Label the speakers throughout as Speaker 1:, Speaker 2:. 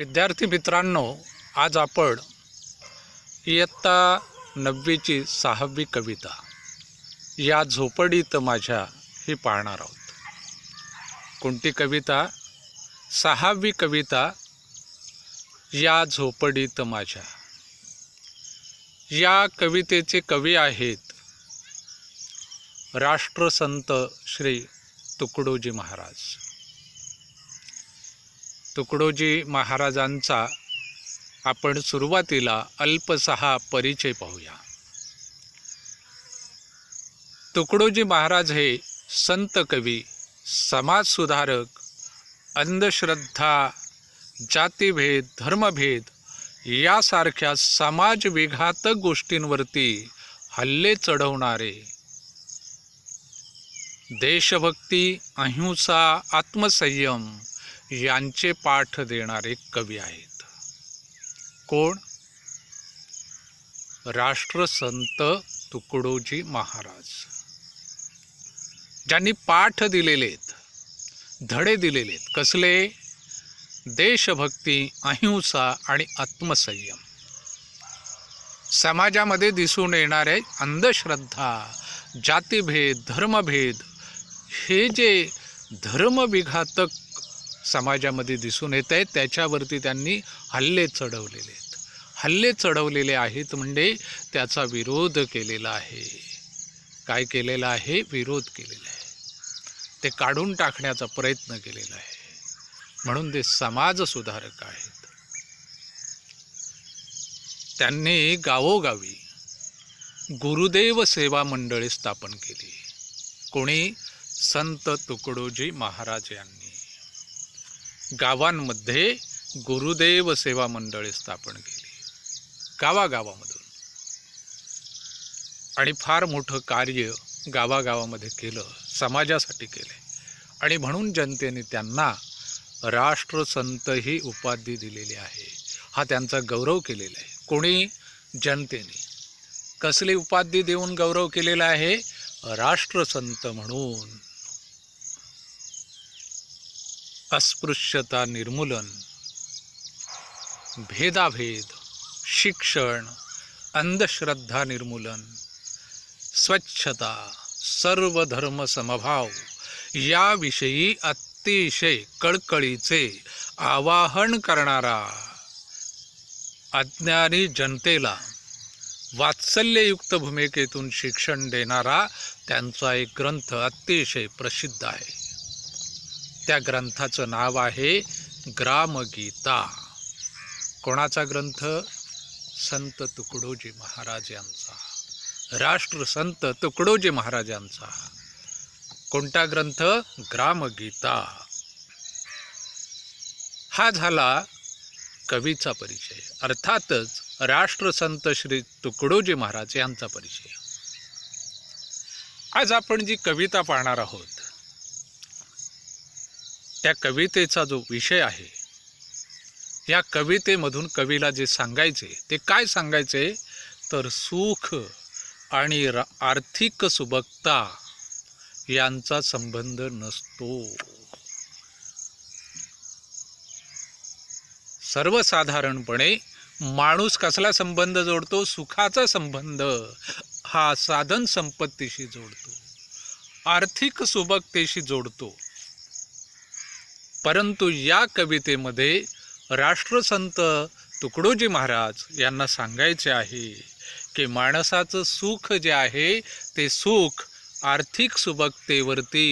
Speaker 1: विद्यार्थी मित्रांनो, आज आपण इयत्ता 9वीची 6वी कविता या झोपडीत माझ्या ही पाहणार आहोत. कोणती कविता? 6वी कविता या झोपडीत माझ्या. या कवितेचे कवी आहेत राष्ट्रसंत श्री तुकडोजी महाराज. तुकडोजी महाराजांचा आपण सुरुवातीला अल्पसा परिचय पाहूया. तुकडोजी महाराज हे संत कवी, समाजसुधारक, अंधश्रद्धा, जातीभेद, धर्मभेद यासारख्या समाजविघातक गोष्टींवरती हल्ले चढवणारे, देशभक्ती, अहिंसा, आत्मसंयम यांचे पाठ देणारे कवी आहेत. कोण? राष्ट्रसंत तुकडोजी महाराज, ज्यांनी पाठ दिलेलेत, धडे दिलेलेत. कसले? देशभक्ती, अहिंसा आणि आत्मसंयम. समाजामध्ये दिसून येणारे अंधश्रद्धा, जातीभेद, धर्मभेद हे जे धर्मविघातक समाजामध्ये दिसून येत आहे त्याच्यावरती त्यांनी हल्ले चढवलेले आहेत. म्हणजे त्याचा विरोध केलेला आहे. काय केलेला आहे? विरोध केलेला आहे. ते काढून टाकण्याचा प्रयत्न केलेला आहे. म्हणून ते समाजसुधारक आहेत. त्यांनी गावोगावी गुरुदेव सेवा मंडळे स्थापन केली. कोणी? संत तुकडोजी महाराज यांनी गावांमध्ये गुरुदेव सेवा मंडळे स्थापन केली, गावागावामधून. आणि फार मोठं कार्य गावागावामध्ये केलं, समाजासाठी केले. आणि म्हणून जनतेने त्यांना राष्ट्रसंत ही उपाधी दिलेली आहे. हा त्यांचा गौरव केलेला आहे. कोणी? जनतेने. कसली उपाधी देऊन गौरव केलेला आहे? राष्ट्रसंत म्हणून. अस्पृश्यता निर्मूलन, भेदाभेद, शिक्षण, अंधश्रद्धा निर्मूलन, स्वच्छता, सर्व धर्म समभाव याविषयी अतिशय कळकळीचे आवाहन करणारा, अज्ञानी जनतेला वात्सल्ययुक्त भूमिकेतून शिक्षण देणारा त्यांचा एक ग्रंथ अतिशय प्रसिद्ध आहे. त्या ग्रंथाचं नाव आहे ग्रामगीता. कोणाचा ग्रंथ? संत तुकडोजी महाराज यांचा, राष्ट्रसंत तुकडोजी महाराजांचा. कोणता ग्रंथ? ग्रामगीता. हा झाला कवीचा परिचय, अर्थातच राष्ट्रसंत श्री तुकडोजी महाराज यांचा परिचय. आज आपण जी कविता पाहणार आहोत त्या कवितेचा जो विषय आहे, या कवितेमधून कवीला जे सांगायचे ते काय सांगायचे? तर सुख आणि आर्थिक सुबकता यांचा संबंध नसतो. सर्वसाधारणपणे माणूस कसला संबंध जोडतो? सुखाचा संबंध हा साधन संपत्तीशी जोडतो, आर्थिक सुबकतेशी जोडतो. परंतु या कवितेमध्ये राष्ट्रसंत तुकडोजी महाराज यांना सांगायचे आहे की माणसाचं सुख जे आहे ते सुख आर्थिक सुबकतेवरती,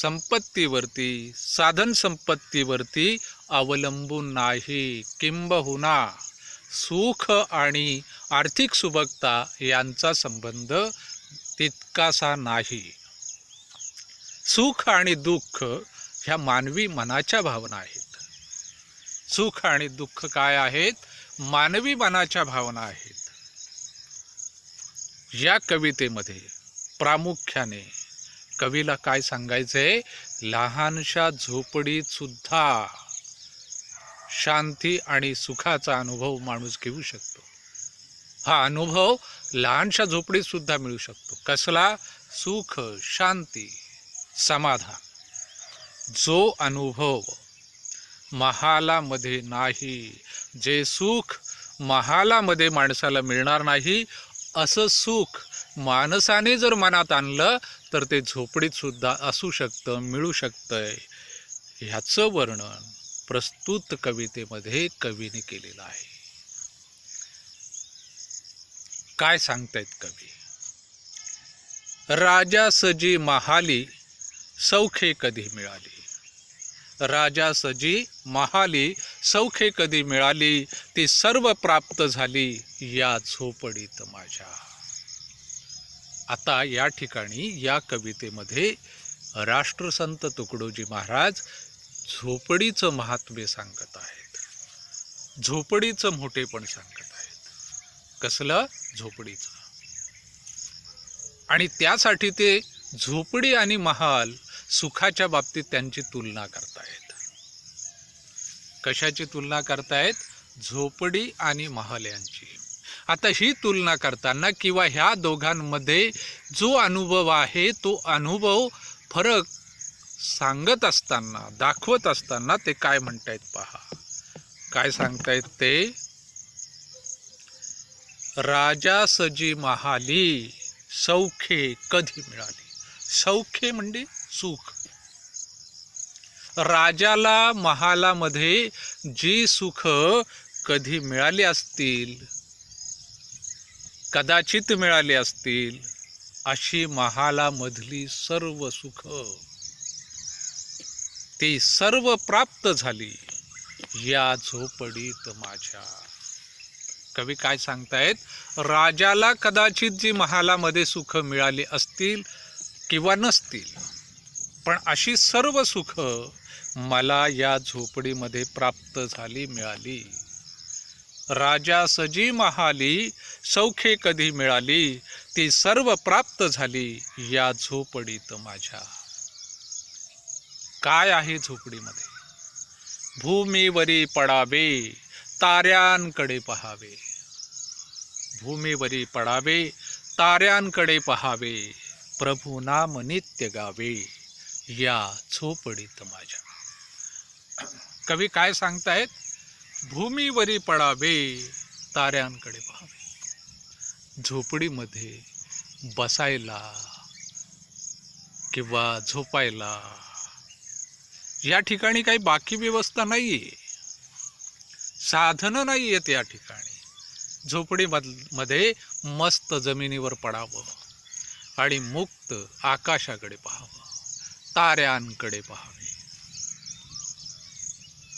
Speaker 1: संपत्तीवरती, साधन संपत्तीवरती अवलंबून नाही. किंबहुना सुख आणि आर्थिक सुबकता यांचा संबंध तितकासा नाही. सुख आणि दुःख ह्या मानवी मनाच्या भावना आहेत. सुख आणि दुःख काय आहेत? मानवी मनाच्या भावना आहेत. या कवितेमध्ये प्रामुख्याने कवीला काय सांगायचंय? लहानशा झोपडीत सुद्धा शांती आणि सुखाचा अनुभव माणूस घेऊ शकतो. हा अनुभव लहानशा झोपडीत सुद्धा मिळू शकतो. कसला? सुख, शांती, समाधान. जो अनुभव महालामध्ये नाही. जे सुख महालामध्ये माणसाला मिळणार नाही असं सुख माणसाने जर मनात आणलं तर ते झोपडीत सुद्धा असू शकतं, मिळू शकतंय. ह्याचं वर्णन प्रस्तुत कवितेमध्ये कवीने केलेलं आहे. काय सांगतायत कवी? राजा सजी महाली सौखे कधी मिळाली. राजा सजी महाली सौखे कधी मिळाली, ती सर्व प्राप्त झाली या झोपडीत माझ्या. आता या ठिकाणी या कवितेमध्ये राष्ट्रसंत तुकडोजी महाराज झोपडीचं महात्म्य सांगत आहेत, झोपडीचं मोठेपण सांगत आहेत. कसलं? झोपडीचं. आणि त्यासाठी ते झोपडी आणि महाल सुखाच्या बाबतीत त्यांची तुलना करतायत. कशाची तुलना करतायत? झोपडी आणि महाल यांची. आता ही तुलना करताना किंवा ह्या दोघांमध्ये जो अनुभव आहे तो अनुभव फरक सांगत असताना, दाखवत असताना ते काय म्हणतायत पहा. काय सांगतायत ते? राजा सजी महाली सौखे कधी मिळाली. सौखे म्हणजे सुख. राजाला महालामध्ये जी सुख कधी मिळाली असतील, कदाचित मिळाली असतील, अशी महालामधली सर्व सुख ती सर्व प्राप्त झाली या झोपडीत माझ्या. कवी काय सांगतायत? राजाला कदाचित जी महालामध्ये सुख मिळाली असतील किंवा नसतील, पण अशी सर्व सुख मला या झोपडीमध्ये प्राप्त झाली, मिळाली. राजा सजी महाली सौखे कधी मिळाली, ती सर्व प्राप्त झाली या झोपडीत माझ्या. काय आहे झोपडीमध्ये? भूमीवरी पडावे ताऱ्यांकडे पहावे. भूमीवरी पडावे ताऱ्यांकडे पहावे, प्रभू नाम नित्य गावे या झोपडीत माझ्या. कवी काय सांगतायत? भूमीवरी पडावे ताऱ्यांकडे पहावे. झोपडीमध्ये बसायला किंवा झोपायला या ठिकाणी काही बाकी व्यवस्था नाहीये, साधनं नाहीयेत. या ठिकाणी झोपडीमध्ये मस्त जमिनीवर पडावं आणि मुक्त आकाशाकडे पाहावं, ताऱ्यांकडे पाहावे.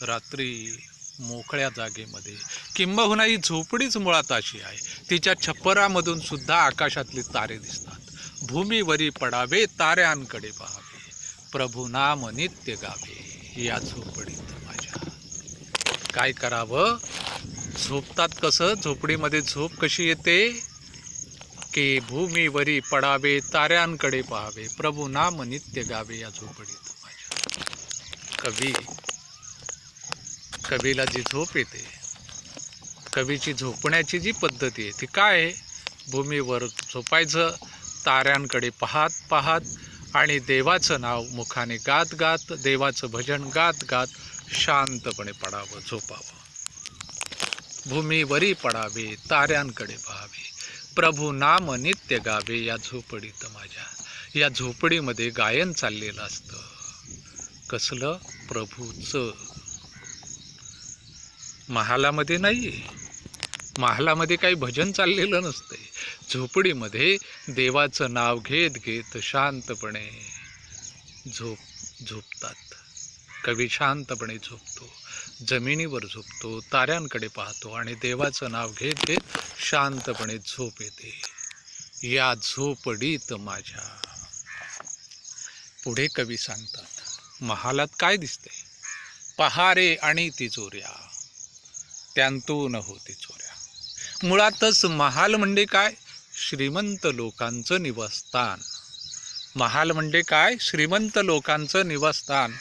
Speaker 1: रात्री मोकळ्या जागेमध्ये, किंबहुना ही झोपडीच मुळात अशी आहे, तिच्या छप्परामधून सुद्धा आकाशातले तारे दिसतात. भूमीवरी पडावे ताऱ्यांकडे पाहावे, प्रभू नाम नित्य गावे या झोपडीत माझ्या. काय करावं? झोपतात कसं? झोपडीमध्ये झोप कशी येते की भूमीवरी पडावे ताऱ्यांकडे पाहावे, प्रभू नाम नित्य गावे या झोपडीत माझ्या. कवीला जी झोप येते, कवीची झोपण्याची जी पद्धती आहे ती काय आहे? भूमीवर झोपायचं, ताऱ्यांकडे पाहत पाहत आणि देवाचं नाव मुखाने गात गात, देवाचं भजन गात गात शांतपणे पडावं, झोपावं. भूमीवरी पडावे ताऱ्यांकडे पाहावे, प्रभू नाम नित्य गावे या झोपडीत माझ्या. या झोपडीमध्ये गायन चाललेलं असतं. कसलं? प्रभूचं. महालामध्ये नाहीये, महालामध्ये काही भजन चाललेलं नसतंय. झोपडीमध्ये देवाचं नाव घेत घेत शांतपणे झोपतात. कवी शांतपणे झोपतो, जमिनीवर झोपतो, ताऱ्यांकडे पाहतो आणि देवाचं नाव घेत घेत शांतपणे झोप येते या झोपडीत माझ्या. पुढे कवी सांगतात, महालात काय दिसते? पहारे आणि तिजोऱ्या, त्यांतून होती चोऱ्या. मुळातच महाल म्हणजे काय? श्रीमंत लोकांचं निवासस्थान. महाल म्हणजे काय? श्रीमंत लोकांचं निवासस्थान.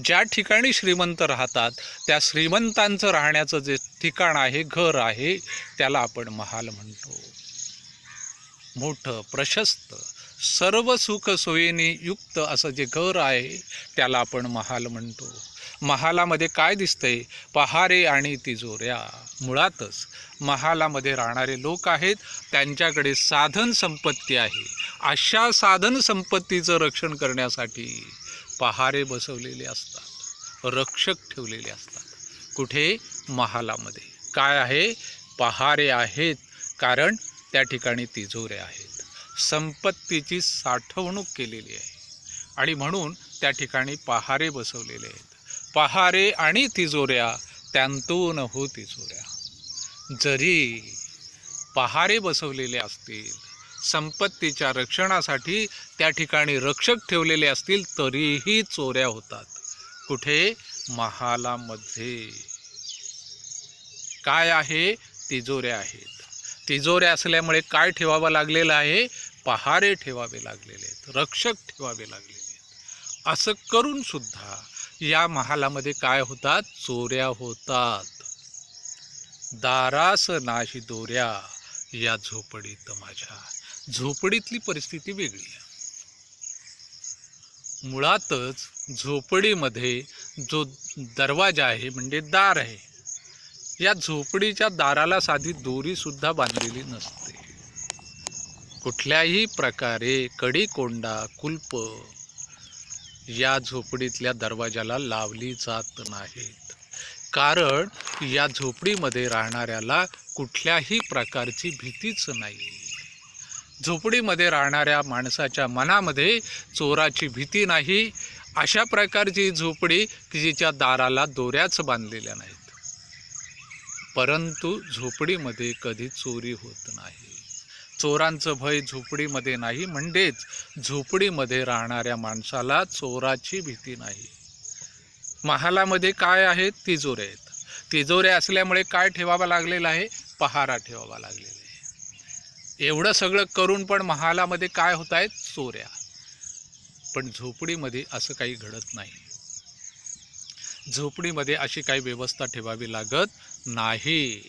Speaker 1: ज्या ठिकाणी श्रीमंत राहतात त्या श्रीमंतांचं राहण्याचं जे ठिकाण आहे, घर आहे, त्याला आपण महाल म्हणतो. मोठं, प्रशस्त, सर्व सुख सोयीने युक्त असं जे घर आहे त्याला आपण महाल म्हणतो. महालामध्ये काय दिसतंय? पहारे आणि तिजोऱ्या. मुळातच महालामध्ये राहणारे लोक आहेत, त्यांच्याकडे साधन संपत्ती आहे. अशा साधन संपत्तीचं रक्षण करण्यासाठी पहारे बसवलेले असतात, रक्षक ठेवलेले असतात. कुठे? महालामध्ये. काय आहे? पहारे आहेत, कारण त्या ठिकाणी तिजोऱ्या आहेत. संपत्तीची साठवणूक केलेली आहे आणि म्हणून त्या ठिकाणी पहारे बसवलेले आहेत. पहारे आणि तिजोऱ्या, त्यांतून हो तिजोऱ्या. जरी पहारे बसवलेले असतील, संपत्तीच्या रक्षणासाठी त्या ठिकाणी रक्षक ठेवलेले असतील, तरीही चोऱ्या होतात. कुठे? महालामध्ये. काय आहे? तिजोऱ्या आहेत. तिजोऱ्या असल्यामुळे काय ठेवावं लागलेलं आहे? पहारे ठेवावे लागलेले आहेत, रक्षक ठेवावे लागलेले आहेत. असं करून सुद्धा या महालामध्ये काय होतात? चोऱ्या होतात. दारास नाही दोऱ्या या झोपडीत माझ्या. झोपडीतली परिस्थिती वेगळी आहे. मुळातच झोपडीमध्ये जो दरवाजा आहे म्हणजे दार आहे, या झोपडीच्या दाराला साधी दोरी सुद्धा बांधलेली नसते. कुठल्याही प्रकारे कडी, कोंडा, कुलप या झोपडीतल्या दरवाजाला लावली जात नाहीत. कारण या झोपडीमध्ये राहणाऱ्याला कुठल्याही प्रकारची भीतीच नाही. झोपडीमध्ये राहणाऱ्या माणसाच्या मनामध्ये चोराची भीती नाही. अशा प्रकारची झोपडी की जिच्या दाराला दोऱ्याच बांधलेल्या नाहीत. परंतु झोपडीमध्ये कधी चोरी होत नाही. चोरांचं भय झोपडीमध्ये नाही, म्हणजेच झोपडीमध्ये राहणाऱ्या माणसाला चोराची भीती नाही. महालामध्ये काय आहेत? तिजोऱ्या आहेत. तिजोऱ्या असल्यामुळे काय ठेवावं लागलेलं आहे? पहारा ठेवावा लागलेला आहे. एवढं सगळं करून पण महालामध्ये काय होत आहेत? चोऱ्या. पण झोपडीमध्ये असं काही घडत नाही. झोपडीमध्ये अशी काही व्यवस्था ठेवावी लागत नाही.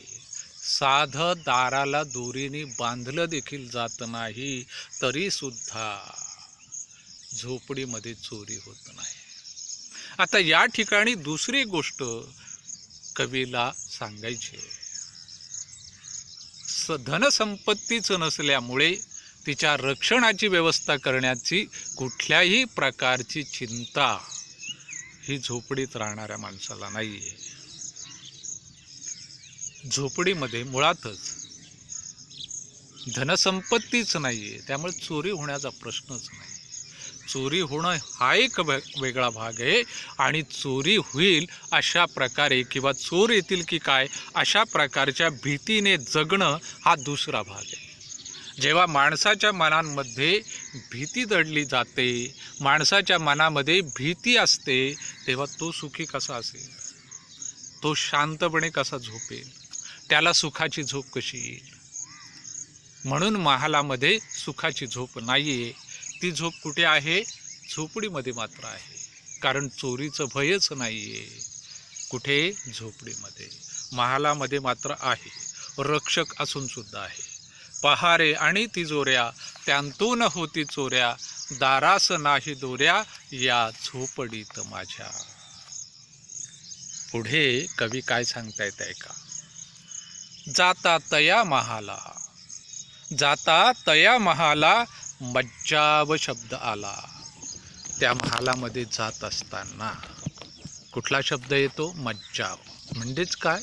Speaker 1: साधं दाराला दोरीने बांधलं देखील जात नाही, तरी सुद्धा झोपडीमध्ये चोरी होत नाही. आता या ठिकाणी दुसरी गोष्ट कवीला सांगायची आहे. धनसंपत्तीच नसल्यामुळे तिच्या रक्षणाची व्यवस्था करण्याची कुठल्याही प्रकारची चिंता ही झोपडीत राहणाऱ्या माणसाला नाही आहे. झोपडीमध्ये मुळातच धनसंपत्तीच नाही आहे, त्यामुळे चोरी होण्याचा प्रश्नच नाही. चोरी होणं हा एक वेगळा भाग आहे आणि चोरी होईल अशा प्रकारे किंवा चोर येतील की काय अशा प्रकारच्या भीतीने जगणं हा दुसरा भाग आहे. जेव्हा माणसाच्या मनांमध्ये भीती दडली जाते, माणसाच्या मनामध्ये भीती असते, तेव्हा तो सुखी कसा असेल? तो शांतपणे कसा झोपेल? त्याला सुखाची झोप कशी येईल? म्हणून महालामध्ये सुखाची झोप नाही आहे. ती झोप कुठे आहे? झोपडीमध्ये मात्र आहे. कारण चोरीचं भयच नाही आहे. कुठे? झोपडीमध्ये. महालामध्ये मात्र आहे. रक्षक असून सुद्धा आहे. पहारे आणि तिजोऱ्या, त्यांतून होती चोऱ्या. दारास नाही दोऱ्या या झोपडीत माझ्या. पुढे कवी काय सांगतायत ऐका. जाता तया महाला, जाता तया महाला मज्जाव शब्द आला. त्या महालामध्ये जात असताना कुठला शब्द येतो? मज्जाव. म्हणजेच काय?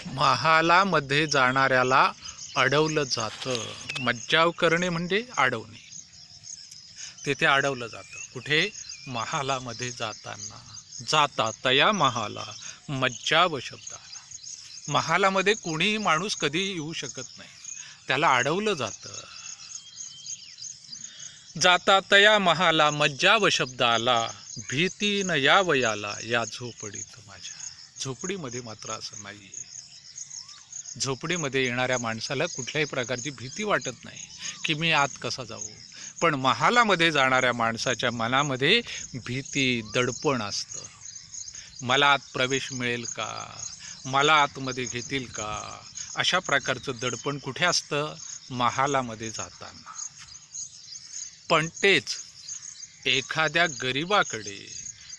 Speaker 1: महालामध्ये जाणाऱ्याला अडवलं जातं. मज्जाव करणे म्हणजे अडवणे. तेथे अडवलं जातं. कुठे? महालामध्ये जाताना. जाता तया महाला मज्जाव शब्द आला. महालामध्ये कोणीही माणूस कधी येऊ शकत नाही, त्याला अडवलं जातं. जाता तया महाला मज्जाव शब्द आला, भीतीन या वयाला या झोपडीत माझ्या. झोपडीमध्ये मात्र असं नाही. झोपडीमध्ये येणाऱ्या माणसाला कुठल्याही प्रकारची भीती वाटत नाही की मी आत कसा जाऊ. पण महालामध्ये जाणाऱ्या माणसाच्या मनामध्ये भीती, दडपण असतं. मला आत प्रवेश मिळेल का? मला आतमध्ये घेतील का? अशा प्रकारचं दडपण कुठे असतं? महालामध्ये जाताना. पण तेच एखाद्या गरिबाकडे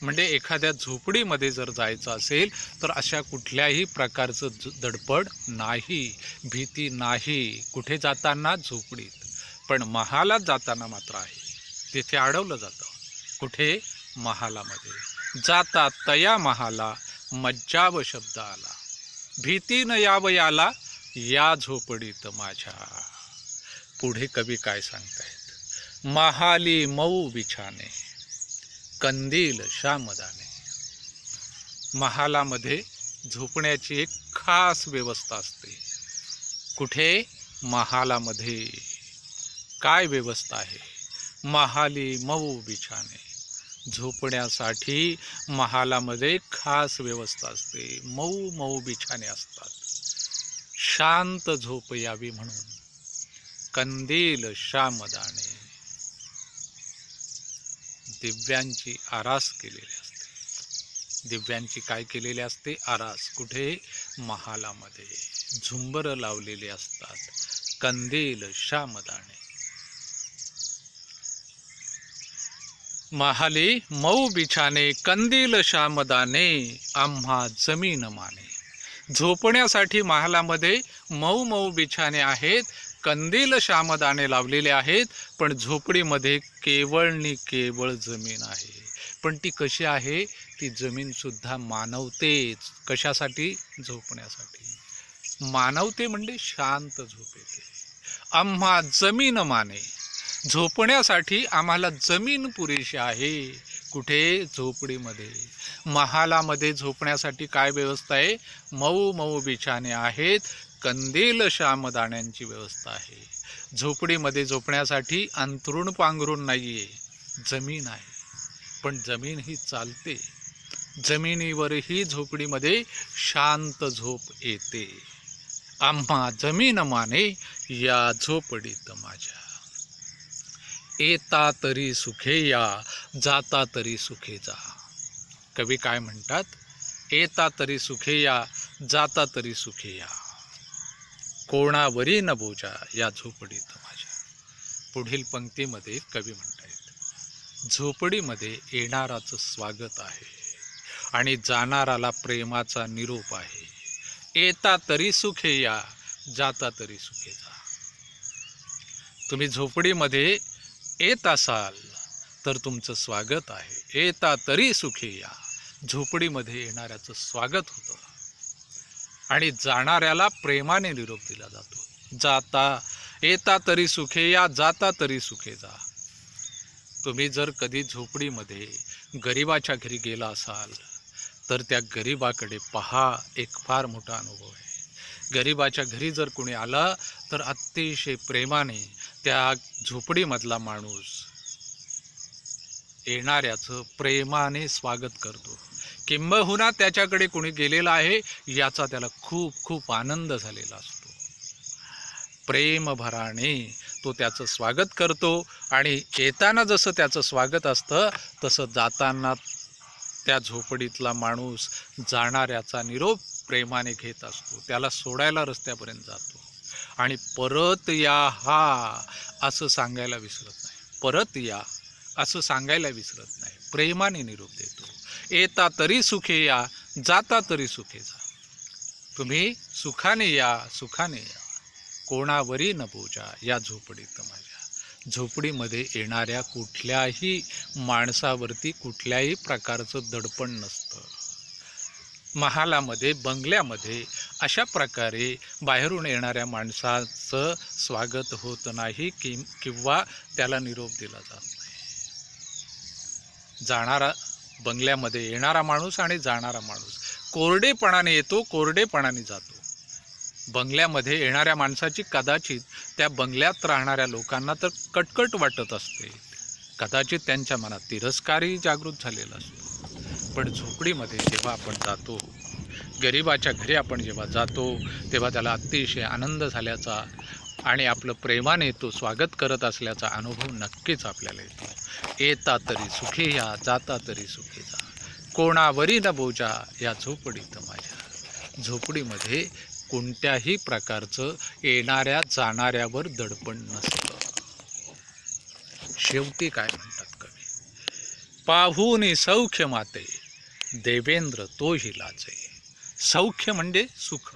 Speaker 1: म्हणजे एखाद्या झोपडीमध्ये जर जायचं असेल तर अशा कुठल्याही प्रकारचं दडपड नाही, भीती नाही. कुठे जाताना झोपडीत, पण महालात जाताना मात्र आहे. तिथे अडवलं जातं. कुठे? महालामध्ये. जाता तया महाला मज्जाव शब्द आला, भीती न यावयाला या झोपडीत माझ्या. पुढे कवी काय सांगतायत? महाली मऊ बिछाने कंदील श्यामदाने. महालामध्ये झोपण्याची एक खास व्यवस्था असते. कुठे? महालामध्ये. काय व्यवस्था आहे? महाली मऊ बिछाने. झोपण्यासाठी महालामध्ये खास व्यवस्था असते. मऊ मऊ बिछाने असतात. शांत झोप यावी म्हणून कंदील श्यामदाने. दिव्यांची आरास केलेली असते. दिव्यांची काय केलेली असते? आरास. कुठे? महालामध्ये. झुंबर लावलेले असतात. कंदील श्यामदाने. महाली मऊ बिछाने कंदील श्यामदाने आम्हा जमीन माने. झोपण्यासाठी महालामध्ये मऊ मऊ बिछाने आहेत, कंदील श्यामदाने लावलेले आहेत, पण झोपडीमध्ये केवळ नि केवळ जमीन आहे. पण ती कशी आहे? ती जमीन सुद्धा मानवतेच. कशासाठी? झोपण्यासाठी. मानवते म्हणजे शांत झोप येते. आम्हा जमीन माने. झोपण्यासाठी आम्हाला जमीन पुरेशी आहे. कुठे? झोपडीमध्ये. महालामध्ये झोपण्यासाठी काय व्यवस्था आहे? मऊ मऊ बिछाने आहेत, कंदील श्यामदाण्यांची व्यवस्था आहे. झोपडीमध्ये झोपण्यासाठी अंथरूण पांघरूण नाहीये, जमीन आहे. पण जमीन ही चालते. जमिनीवरही झोपडीमध्ये शांत झोप येते. आम्हा जमीन माने या झोपडीत माझ्या. येता तरी सुखे या, जाता तरी सुखे जा. कवी काय म्हणतात? येता तरी सुखे या, जाता तरी सुखे या, कोणावरी न बोजा या झोपडीत माझ्या. पुढील पंक्तीमध्ये कवी म्हणतायत, झोपडीमध्ये येणाराचं स्वागत आहे आणि जाणाराला प्रेमाचा निरोप आहे. येता तरी सुखे या, जाता तरी सुखे जा. तुम्ही झोपडीमध्ये येत असाल तर तुमचं स्वागत आहे. येता तरी सुखे या. झोपडीमध्ये येणाऱ्याचं स्वागत होतं आणि जाणाऱ्याला प्रेमाने निरोप दिला जातो. येता तरी सुखे या, जाता तरी सुखे जा. तुम्ही जर कधी झोपडीमध्ये गरिबाच्या घरी गेला असाल तर त्या गरिबाकडे पहा. एक फार मोठा अनुभव आहे. गरिबाच्या घरी जर कोणी आला तर अतिशय प्रेमाने त्या झोपडीमधला माणूस येणाऱ्याचं प्रेमाने स्वागत करतो. किंबहुना त्याच्याकडे कोणी गेलेला आहे याचा त्याला खूप खूप आनंद झालेला असतो. प्रेमभराने तो त्याचं स्वागत करतो आणि येताना जसं त्याचं स्वागत असतं तसं जाताना त्या झोपडीतला माणूस जाणाऱ्याचा निरोप प्रेमाने घेत असतो. त्याला सोडायला रस्त्यापर्यंत जातो आणि परत या हा असं सांगायला विसरत नाही. परत या असं सांगायला विसरत नाही. प्रेमाने निरोप देतो. येता तरी सुखे या, जाता तरी सुखे जा. तुम्ही सुखाने या, सुखाने या, कोणावरी न बोजा या झोपडीत माझ्या. झोपडीमध्ये येणाऱ्या कुठल्याही माणसावरती कुठल्याही प्रकारचं दडपण नसतं. महालामध्ये, बंगल्यामध्ये अशा प्रकारे बाहेरून येणाऱ्या माणसाचं स्वागत होत नाही किंवा त्याला निरोप दिला जात नाही. जाणारा बंगल्यामध्ये येणारा माणूस आणि जाणारा माणूस कोरडेपणाने येतो, कोरडेपणाने जातो. बंगल्यामध्ये येणाऱ्या माणसाची कदाचित त्या बंगल्यात राहणाऱ्या लोकांना तर कटकट वाटत असते. कदाचित त्यांच्या मनात तिरस्कारही जागृत झालेला असतो. पण झोपडीमध्ये जेव्हा आपण जातो, गरिबाच्या घरी आपण जेव्हा जातो तेव्हा त्याला अतिशय आनंद झाल्याचा आणि आपलं प्रेमाने तो स्वागत करत असल्याचा अनुभव नक्कीच आपल्याला येतो. येता तरी सुखे या, जाता तरी सुखे जा, कोणावरी न बोजा या झोपडीत माझ्या. झोपडीमध्ये कोणत्याही प्रकारचं येणाऱ्या जाणाऱ्यावर दडपण नसतं. शेवटी काय म्हणतात कवी? पाहुनी सौख्य माते देवेंद्र तोही लाजे. सौख्य म्हणजे सुख.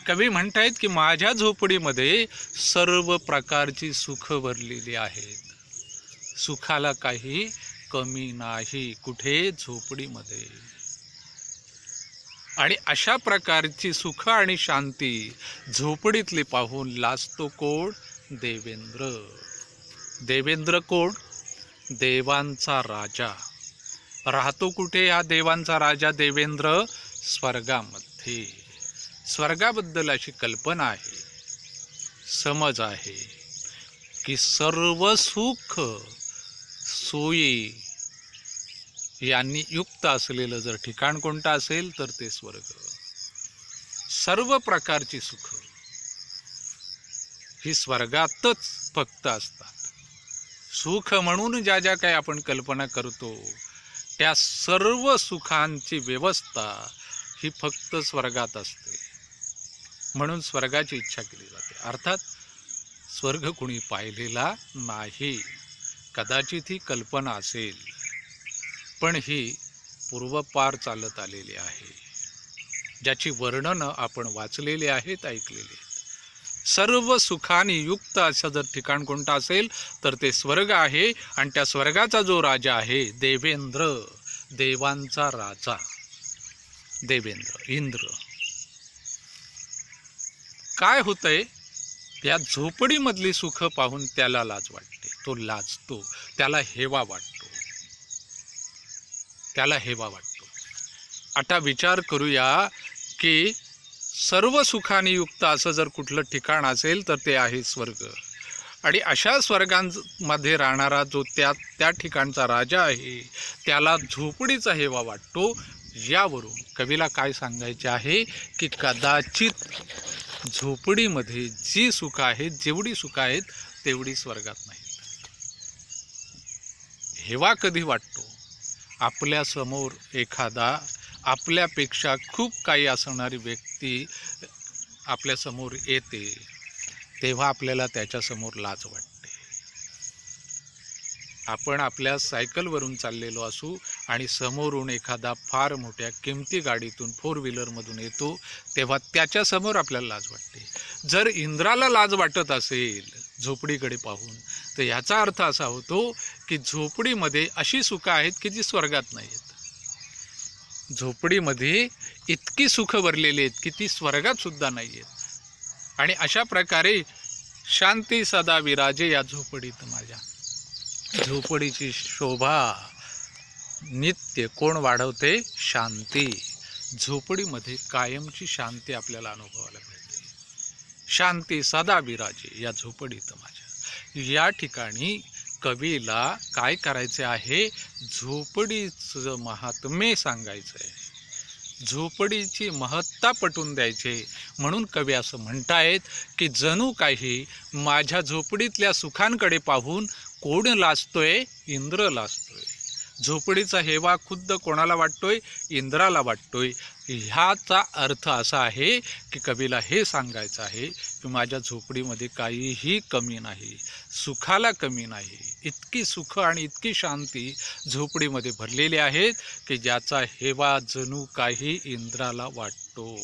Speaker 1: कवी म्हणतायत की माझ्या झोपडीमध्ये सर्व प्रकारची सुख भरलेली आहेत. सुखाला काही कमी नाही कुठे झोपडीमध्ये. आणि अशा प्रकारची सुख आणि शांती झोपडीतली पाहून लाजतो कोण? देवेंद्र. देवेंद्र कोण? देवांचा राजा. राहतो कुठे हा देवांचा राजा देवेंद्र? स्वर्गामध्ये. स्वर्गाबद्दल अशी कल्पना आहे, समज आहे की सर्व सुख सोयी यांनी युक्त असलेलं जर ठिकाण कोणतं असेल तर ते स्वर्ग. सर्व प्रकारची सुख ही स्वर्गातच फक्त असतात. सुख म्हणून ज्या ज्या काही आपण कल्पना करतो त्या सर्व सुखांची व्यवस्था ही फक्त स्वर्गात असते. म्हणून स्वर्गाची इच्छा केली जाते. अर्थात स्वर्ग कुणी पाहिलेला नाही, कदाचित ही कल्पना असेल, पण ही पूर्वपार चालत आलेली आहे, ज्याची वर्णनं आपण वाचलेली आहेत, ऐकलेली आहेत. सर्व सुखाने युक्त असं जर ठिकाण कोणतं असेल तर ते स्वर्ग आहे. आणि त्या स्वर्गाचा जो राजा आहे देवेंद्र, देवांचा राजा देवेंद्र, इंद्र. काय होतंय? त्या झोपडीमधली सुख पाहून त्याला लाज वाटते, तो लाजतो, त्याला हेवा वाटतो, त्याला हेवा वाटतो. आता विचार करूया की सर्व सुखाने युक्त असं जर कुठलं ठिकाण असेल तर ते आहे स्वर्ग. आणि अशा स्वर्गांमध्ये राहणारा जो त्या ठिकाणचा राजा आहे त्याला झोपडीचा हेवा वाटतो. यावरून कवीला काय सांगायचे आहे की कदाचित झोपडीमध्ये जी सुख आहेत, जेवढी सुख आहेत तेवढी स्वर्गात नाहीत. हेवा कधी वाटतो? आपल्या समोर एखादा आपल्यापेक्षा खूप काही असणारी व्यक्ती आपल्या समोर येते तेव्हा आपल्याला त्याच्यासमोर लाज वाटते. आपण आपल्या सायकलवरून चाललेलो असू आणि समोरून एखादा फार मोठ्या किमती गाडीतून 4 व्हीलरमधून येतो तेव्हा त्याच्यासमोर आपल्याला लाज वाटते. जर इंद्राला लाज वाटत असेल झोपडीकडे पाहून तर याचा अर्थ असा होतो की झोपडीमध्ये अशी सुख आहेत की जी स्वर्गात नाही आहेत. झोपडीमध्ये इतकी सुख भरलेली आहेत की ती स्वर्गात सुद्धा नाही आहेत. आणि अशा प्रकारे शांती सदा विराजे या झोपडीत माझ्या. झोपडीची शोभा नित्य कोण वाढवते? शांती. झोपडीमध्ये कायमची शांती आपल्याला अनुभवायला मिळते. शांती सदा विराजे या झोपडीत माझ्या. या ठिकाणी कवीला काय करायचे आहे? झोपडीचं महात्म्य सांगायचं आहे, झोपडीची महत्ता पटवून द्यायचे. म्हणून कवी असं म्हणतायत की जणू काही माझ्या झोपडीतल्या सुखांकडे पाहून कोण लाजतोय? इंद्र लाजतोय. झोपडीचा हेवा खुद्द कोणाला वाटतोय? इंद्राला वाटतोय. ह्याचा अर्थ असा आहे की कवीला हे सांगायचं आहे की माझ्या झोपडीमध्ये काहीही कमी नाही, सुखाला कमी नाही. इतकी सुख आणि इतकी शांती झोपडीमध्ये भरलेली आहेत की ज्याचा हेवा जणू काही इंद्राला वाटतो.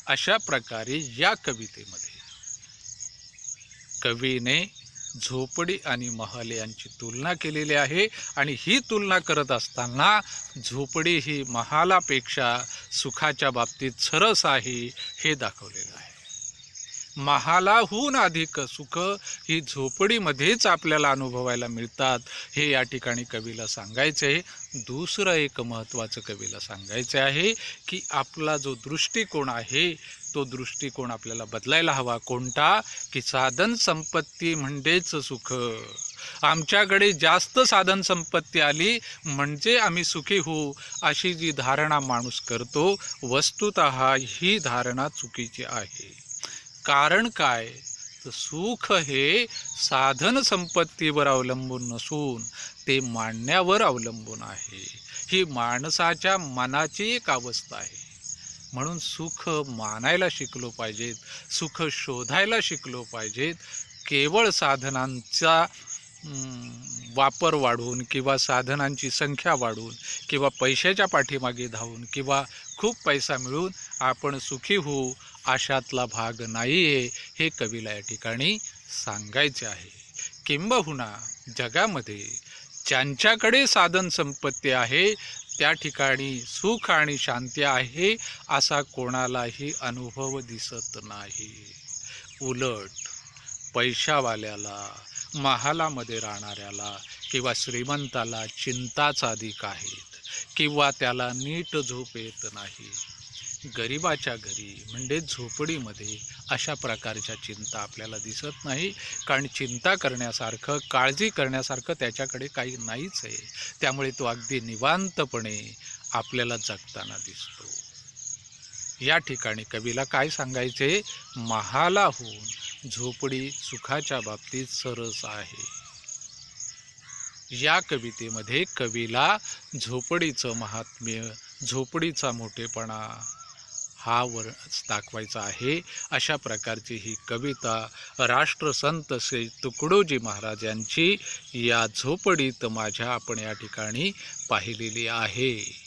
Speaker 1: अशा प्रकारे या कवितेमध्ये कवीने झोपडी आणि महल यांची तुलना केलेली आहे. आणि ही तुलना करत असताना झोपडी ही महालापेक्षा सुखाच्या बाबतीत सरस आहे हे दाखवलेलं आहे. महालाहून अधिक सुख ही झोपडीमध्येच आपल्याला अनुभवायला मिळतात हे या ठिकाणी कवीला सांगायचे आहे. दुसरं एक महत्त्वाचं कवीला सांगायचे आहे की आपला जो दृष्टिकोन आहे तो दृष्टिकोन आपल्याला बदलायला हवा. कोणता? की साधन संपत्ती म्हणजेच सुख. आमच्याकडे जास्त साधन संपत्ती आली म्हणजे आम्ही सुखी होऊ अशी जी धारणा माणूस करतो वस्तुतः ही धारणा चुकीची आहे. कारण काय? तर सुख हे साधन संपत्तीवर अवलंबून नसून ते मानण्यावर अवलंबून आहे. ही माणसाच्या मनाची एक अवस्था आहे. म्हणून सुख मानायला शिकलो पाहिजेत, सुख शोधायला शिकलो पाहिजेत. केवळ साधनांचा वापर वाढवून किंवा साधनांची संख्या वाढवून किंवा पैशाच्या पाठीमागे धावून किंवा खूप पैसा मिळून आपण सुखी होऊ अशातला भाग नाही आहे, हे कवीला या ठिकाणी सांगायचे आहे. किंबहुना जगामध्ये ज्यांच्याकडे साधन संपत्ती आहे त्या ठिकाणी सुख आणि शांती आहे असा कोणालाही अनुभव दिसत नाही. उलट पैशावाल्याला, महालामध्ये राहणाऱ्याला किंवा श्रीमंताला चिंताच अधिक आहेत किंवा त्याला नीट झोप येत नाही. गरिबाच्या घरी म्हणजे झोपडीमध्ये अशा प्रकारच्या चिंता आपल्याला दिसत नाही, कारण चिंता करण्यासारखं, काळजी करण्यासारखं त्याच्याकडे काही नाहीच आहे. त्यामुळे तो अगदी निवांतपणे आपल्याला जगताना दिसतो. या ठिकाणी कवीला काय सांगायचे? महालाहून झोपडी सुखाच्या बाबतीत सरस आहे. या कवितेमध्ये कवीला झोपडीचं महात्म्य, झोपडीचा मोठेपणा हा दाखवायचा आहे. अशा प्रकारची ही कविता राष्ट्रसंत श्री तुकडोजी महाराज यांची या झोपडीत माझ्या आपण या ठिकाणी पाहिलेली आहे.